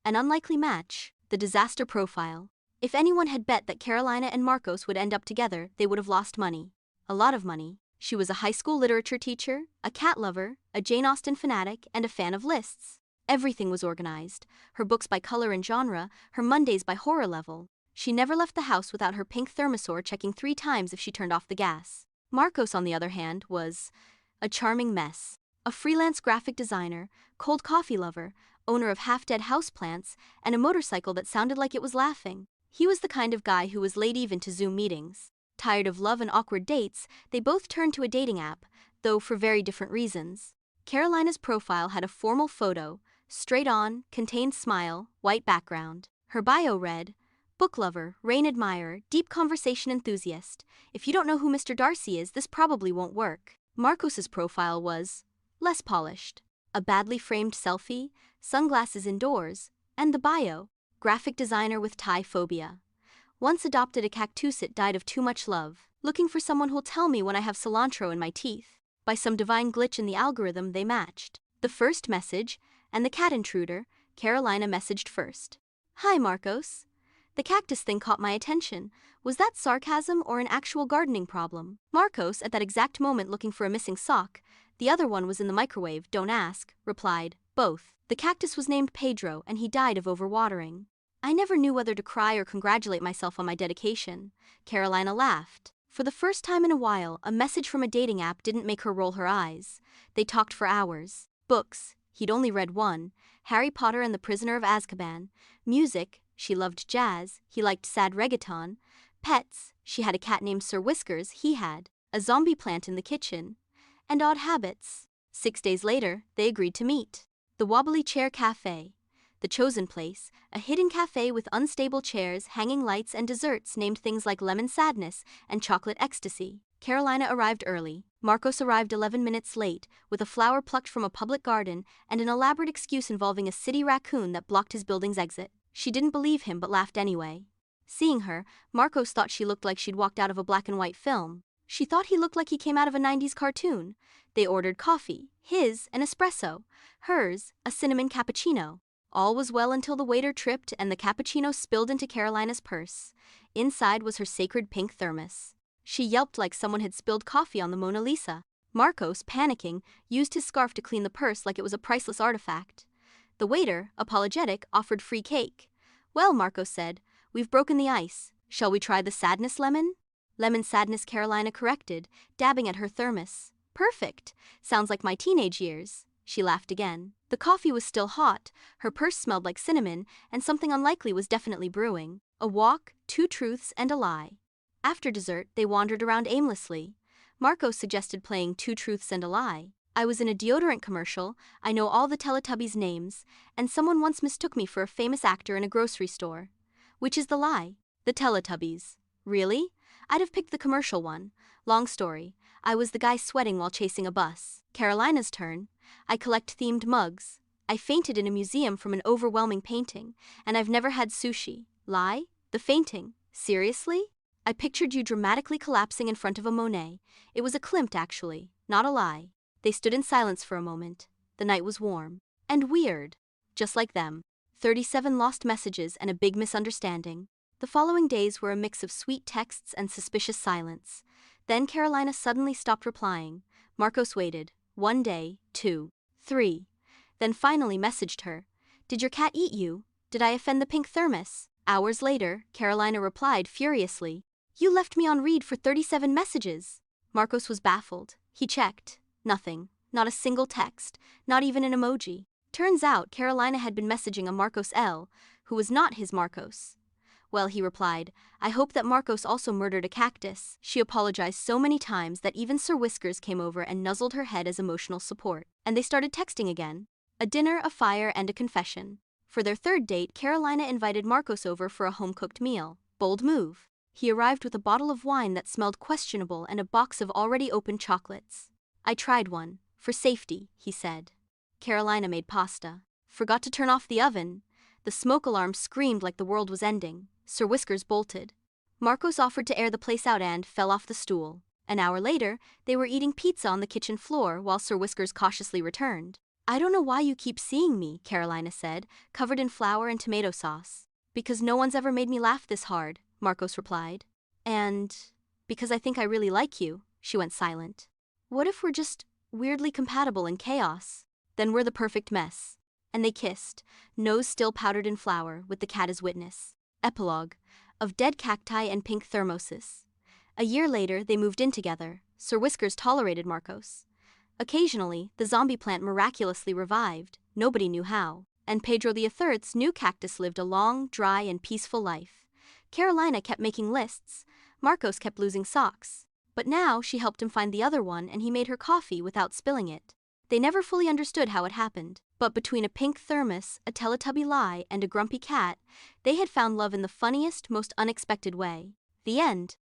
An unlikely match, the disaster profile. If anyone had bet that Carolina and Marcos would end up together, they would have lost money. A lot of money. She was a high school literature teacher, a cat lover, a Jane Austen fanatic, and a fan of lists. Everything was organized, her books by color and genre, her Mondays by horror level. She never left the house without her pink thermosor checking 3 times if she turned off the gas. Marcos, on the other hand, was a charming mess. A freelance graphic designer, cold coffee lover, owner of half-dead houseplants, and a motorcycle that sounded like it was laughing. He was the kind of guy who was late even to Zoom meetings. Tired of love and awkward dates, they both turned to a dating app, though for very different reasons. Carolina's profile had a formal photo, straight on, contained smile, white background. Her bio read, book lover, rain admirer, deep conversation enthusiast. If you don't know who Mr. Darcy is, this probably won't work. Marcos's profile was less polished. A badly framed selfie, sunglasses indoors, and the bio, graphic designer with Thai phobia. Once adopted a cactus, it died of too much love. Looking for someone who'll tell me when I have cilantro in my teeth. By some divine glitch in the algorithm, they matched. The first message, and the cat intruder, Carolina messaged first. Hi Marcos. The cactus thing caught my attention. Was that sarcasm or an actual gardening problem? Marcos, at that exact moment looking for a missing sock, the other one was in the microwave, don't ask, replied, both. The cactus was named Pedro and he died of overwatering. I never knew whether to cry or congratulate myself on my dedication. Carolina laughed. For the first time in a while, a message from a dating app didn't make her roll her eyes. They talked for hours. Books, he'd only read one, Harry Potter and the Prisoner of Azkaban. Music, she loved jazz, he liked sad reggaeton. Pets, she had a cat named Sir Whiskers, he had a zombie plant in the kitchen. And odd habits. 6 days later, they agreed to meet. The Wobbly Chair Cafe. The chosen place, a hidden cafe with unstable chairs, hanging lights, and desserts named things like lemon sadness and chocolate ecstasy. Carolina arrived early. Marcos arrived 11 minutes late, with a flower plucked from a public garden and an elaborate excuse involving a city raccoon that blocked his building's exit. She didn't believe him but laughed anyway. Seeing her, Marcos thought she looked like she'd walked out of a black and white film. She thought he looked like he came out of a 90s cartoon. They ordered coffee, his an espresso, hers a cinnamon cappuccino. All was well until the waiter tripped and the cappuccino spilled into Carolina's purse. Inside was her sacred pink thermos. She yelped like someone had spilled coffee on the Mona Lisa. Marcos, panicking, used his scarf to clean the purse like it was a priceless artifact. The waiter, apologetic, offered free cake. Well, Marcos said, we've broken the ice. Shall we try the sadness lemon? Lemon sadness, Carolina corrected, dabbing at her thermos. Perfect. Sounds like my teenage years. She laughed again. The coffee was still hot, her purse smelled like cinnamon, and something unlikely was definitely brewing. A walk, 2 truths, and a lie. After dessert, they wandered around aimlessly. Marcos suggested playing 2 truths and a lie. I was in a deodorant commercial, I know all the Teletubbies' names, and someone once mistook me for a famous actor in a grocery store. Which is the lie? The Teletubbies. Really? I'd have picked the commercial one. Long story. I was the guy sweating while chasing a bus. Carolina's turn. I collect themed mugs. I fainted in a museum from an overwhelming painting, and I've never had sushi. Lie? The fainting. Seriously? I pictured you dramatically collapsing in front of a Monet. It was a Klimt, actually, not a lie. They stood in silence for a moment. The night was warm. And weird. Just like them. 37 lost messages and a big misunderstanding. The following days were a mix of sweet texts and suspicious silence. Then Carolina suddenly stopped replying. Marcos waited. 1 day, 2, 3. Then finally messaged her. Did your cat eat you? Did I offend the pink thermos? Hours later, Carolina replied furiously. You left me on read for 37 messages. Marcos was baffled. He checked. Nothing. Not a single text. Not even an emoji. Turns out Carolina had been messaging a Marcos L, who was not his Marcos. Well, he replied, I hope that Marcos also murdered a cactus. She apologized so many times that even Sir Whiskers came over and nuzzled her head as emotional support. And they started texting again. A dinner, a fire, and a confession. For their 3rd date, Carolina invited Marcos over for a home-cooked meal. Bold move. He arrived with a bottle of wine that smelled questionable and a box of already opened chocolates. I tried one. For safety, he said. Carolina made pasta. Forgot to turn off the oven. The smoke alarm screamed like the world was ending. Sir Whiskers bolted. Marcos offered to air the place out and fell off the stool. An hour later, they were eating pizza on the kitchen floor while Sir Whiskers cautiously returned. I don't know why you keep seeing me, Carolina said, covered in flour and tomato sauce. Because no one's ever made me laugh this hard, Marcos replied. And because I think I really like you, she went silent. What if we're just weirdly compatible in chaos? Then we're the perfect mess. And they kissed, nose still powdered in flour, with the cat as witness. Epilogue. Of dead cacti and pink thermoses. A year later, they moved in together. Sir Whiskers tolerated Marcos. Occasionally, the zombie plant miraculously revived, nobody knew how, and Pedro III's new cactus lived a long, dry, and peaceful life. Carolina kept making lists, Marcos kept losing socks. But now she helped him find the other one and he made her coffee without spilling it. They never fully understood how it happened, but between a pink thermos, a Teletubby lie, and a grumpy cat, they had found love in the funniest, most unexpected way. The end.